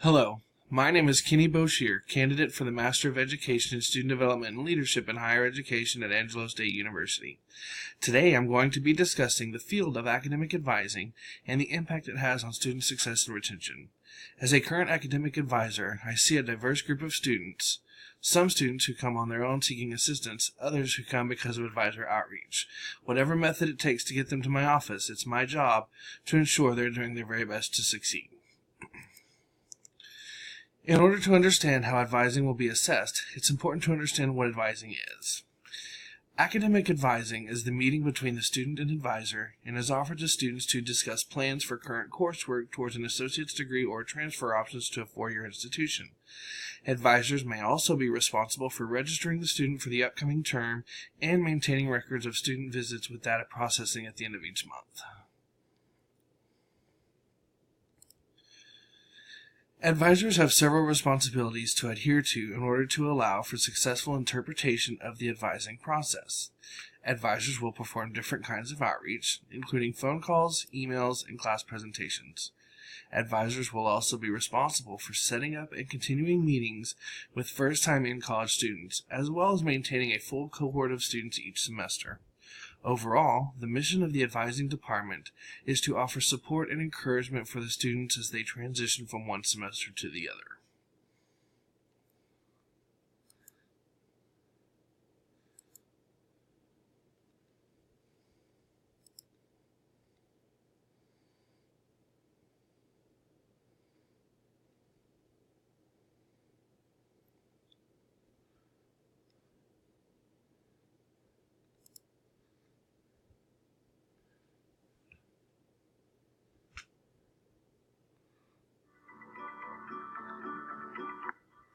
Hello, my name is Kenny Boshier, candidate for the Master of Education in Student Development and Leadership in Higher Education at Angelo State University. Today I'm going to be discussing the field of academic advising and the impact it has on student success and retention. As a current academic advisor, I see a diverse group of students. Some students who come on their own seeking assistance, others who come because of advisor outreach. Whatever method it takes to get them to my office, it's my job to ensure they're doing their very best to succeed. In order to understand how advising will be assessed, it's important to understand what advising is. Academic advising is the meeting between the student and advisor and is offered to students to discuss plans for current coursework towards an associate's degree or transfer options to a four-year institution. Advisors may also be responsible for registering the student for the upcoming term and maintaining records of student visits with data processing at the end of each month. Advisors have several responsibilities to adhere to in order to allow for successful interpretation of the advising process. Advisors will perform different kinds of outreach, including phone calls, emails, and class presentations. Advisors will also be responsible for setting up and continuing meetings with first-time in-college students, as well as maintaining a full cohort of students each semester. Overall, the mission of the advising department is to offer support and encouragement for the students as they transition from one semester to the other.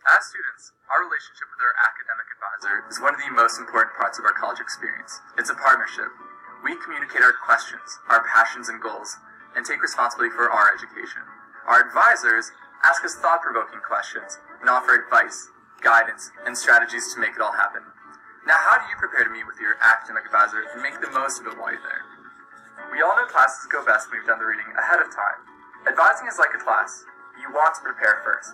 As students, our relationship with our academic advisor is one of the most important parts of our college experience. It's a partnership. We communicate our questions, our passions and goals, and take responsibility for our education. Our advisors ask us thought-provoking questions and offer advice, guidance, and strategies to make it all happen. Now, how do you prepare to meet with your academic advisor and make the most of it while you're there? We all know classes go best when we've done the reading ahead of time. Advising is like a class. You want to prepare first.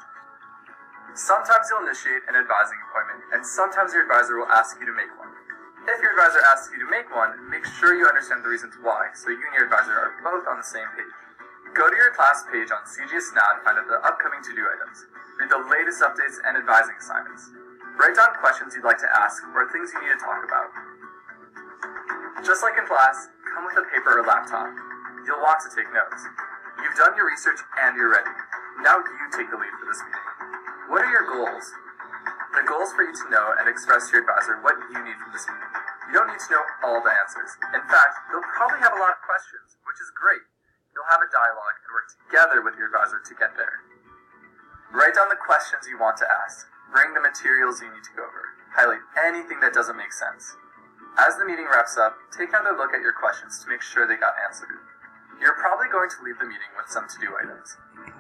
Sometimes you'll initiate an advising appointment, and sometimes your advisor will ask you to make one. If your advisor asks you to make one, make sure you understand the reasons why, so you and your advisor are both on the same page. Go to your class page on CGS Now to find out the upcoming to-do items. Read the latest updates and advising assignments. Write down questions you'd like to ask or things you need to talk about. Just like in class, come with a paper or laptop. You'll want to take notes. You've done your research and you're ready. Now you take the lead for this meeting. What are your goals? The goal is for you to know and express to your advisor what you need from this meeting. You don't need to know all the answers. In fact, you'll probably have a lot of questions, which is great. You'll have a dialogue and work together with your advisor to get there. Write down the questions you want to ask. Bring the materials you need to go over. Highlight anything that doesn't make sense. As the meeting wraps up, take another look at your questions to make sure they got answered. You're probably going to leave the meeting with some to-do items.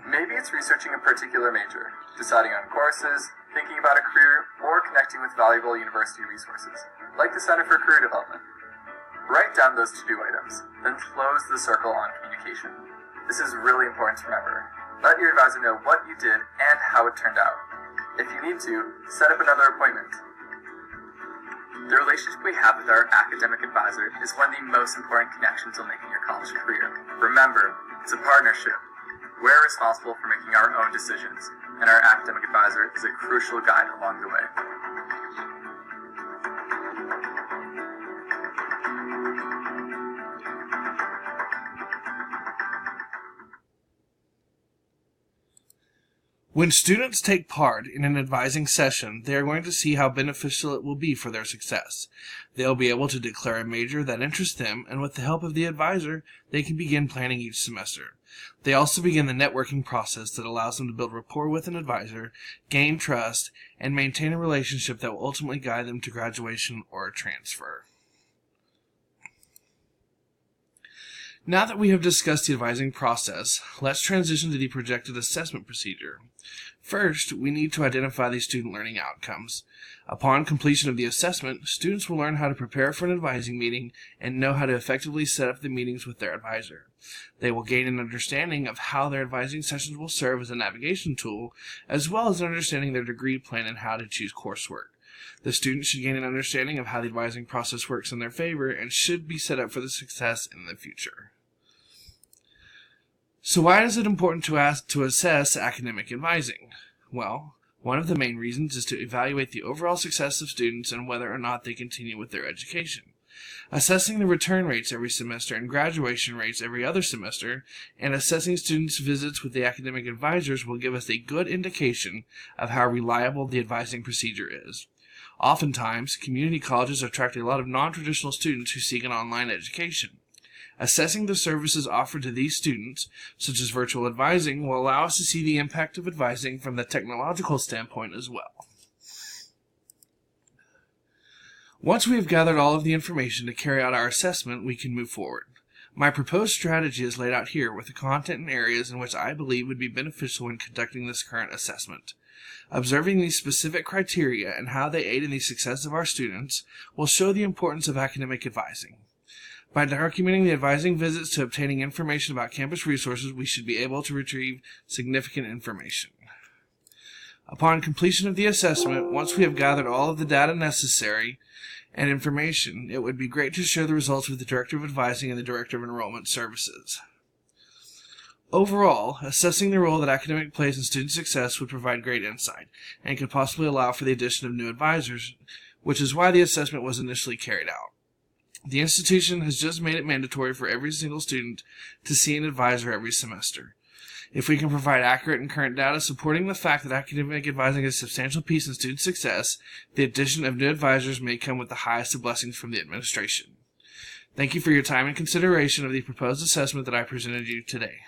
Maybe it's researching a particular major, deciding on courses, thinking about a career, or connecting with valuable university resources, like the Center for Career Development. Write down those to-do items, then close the circle on communication. This is really important to remember. Let your advisor know what you did and how it turned out. If you need to, set up another appointment. The relationship we have with our academic advisor is one of the most important connections you'll make in your college career. Remember, it's a partnership. We're responsible for making our own decisions, and our academic advisor is a crucial guide along the way. When students take part in an advising session, they are going to see how beneficial it will be for their success. They'll be able to declare a major that interests them, and with the help of the advisor, they can begin planning each semester. They also begin the networking process that allows them to build rapport with an advisor, gain trust, and maintain a relationship that will ultimately guide them to graduation or a transfer. Now that we have discussed the advising process, let's transition to the projected assessment procedure. First, we need to identify the student learning outcomes. Upon completion of the assessment, students will learn how to prepare for an advising meeting and know how to effectively set up the meetings with their advisor. They will gain an understanding of how their advising sessions will serve as a navigation tool, as well as understanding their degree plan and how to choose coursework. The students should gain an understanding of how the advising process works in their favor and should be set up for the success in the future. So why is it important to assess academic advising? Well, one of the main reasons is to evaluate the overall success of students and whether or not they continue with their education. Assessing the return rates every semester and graduation rates every other semester, and assessing students' visits with the academic advisors will give us a good indication of how reliable the advising procedure is. Oftentimes, community colleges attract a lot of non-traditional students who seek an online education. Assessing the services offered to these students, such as virtual advising, will allow us to see the impact of advising from the technological standpoint as well. Once we have gathered all of the information to carry out our assessment, we can move forward. My proposed strategy is laid out here with the content and areas in which I believe would be beneficial when conducting this current assessment. Observing these specific criteria and how they aid in the success of our students will show the importance of academic advising. By documenting the advising visits to obtaining information about campus resources, we should be able to retrieve significant information. Upon completion of the assessment, once we have gathered all of the data necessary and information, it would be great to share the results with the Director of Advising and the Director of Enrollment Services. Overall, assessing the role that academic plays in student success would provide great insight and could possibly allow for the addition of new advisors, which is why the assessment was initially carried out. The institution has just made it mandatory for every single student to see an advisor every semester. If we can provide accurate and current data supporting the fact that academic advising is a substantial piece in student success, the addition of new advisors may come with the highest of blessings from the administration. Thank you for your time and consideration of the proposed assessment that I presented you today.